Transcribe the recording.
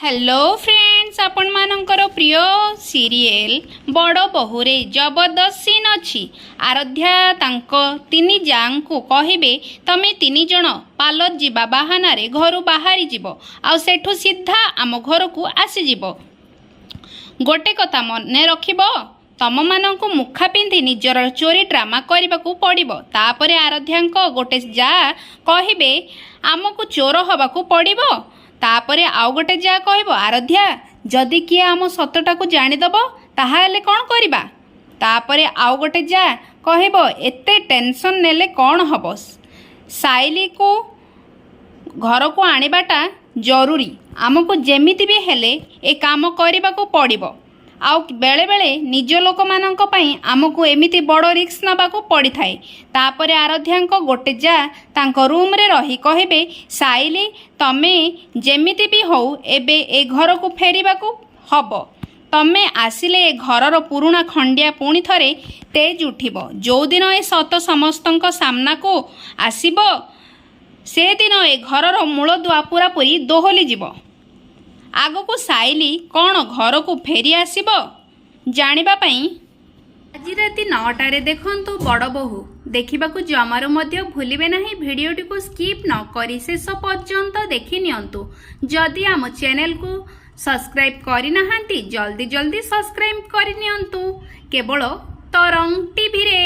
Hello friends, आपण मानकर प्रिय सीरियल बड़ बहुरे जबरदस्त सीन अच्छी। आराध्या तांको तीन जांग को कहिबे तमे तीन जण पार्लर जीवा बाहाना रे घर बाहरी जीव आ सेठू सीधा आम घर को आसी जीव। गोटे कथा मने रखिबो, तम मानक मुखा पिंधि निजर चोरी ड्रामा करने को पड़िबो। तापरे आराध्यांको गोटे जा कहिबे आमको चोर हबाकू पड़िबो। तापरे आउ गोटे जा कहब आराध्या जदि किए आम सतटा को जानीदब ताहाले कौन करिबा। तापरे आउ गोटे जा कहब एते टेंशन नेले कौन हब, साइली को घर को आनिबाटा जरूरी, आमको जेमिति भी हेले ए काम करने को पड़िबो। आउ बेले बेले निज लोक मानक पई आमको एमिति बड़ रिक्स नबाकू पड़ी थाए। तापरे आराध्यांको गोटे जा तांको रूम रे रही कहबे साइली तमे जेमिति भी हो एबे ए घर को फेरिबाकू हब। तमे आसिले ए घरर पुराणा खंडिया पुणी थरे तेज उठिबो। जो दिन ए सत समस्तंक सामना को आसीबो से दिन ए घरर मूल दुआ पूरा पूरी दोहली जीवो। आग को साइली कौन घर को फेरी आसीबो जानिबा पई आज राति 9टारे देखंतु बड़ बहु। देखिबाकू जमारू मध्य भूलिबे नाही। भिडियोटी को स्किप न करी शेष पर्यंत देखि नियंतु। जदि आम चैनल को सब्सक्राइब करि नाहांती जल्दी जल्दी सब्सक्राइब करि नियंतु केवल तरंग टीवी रे।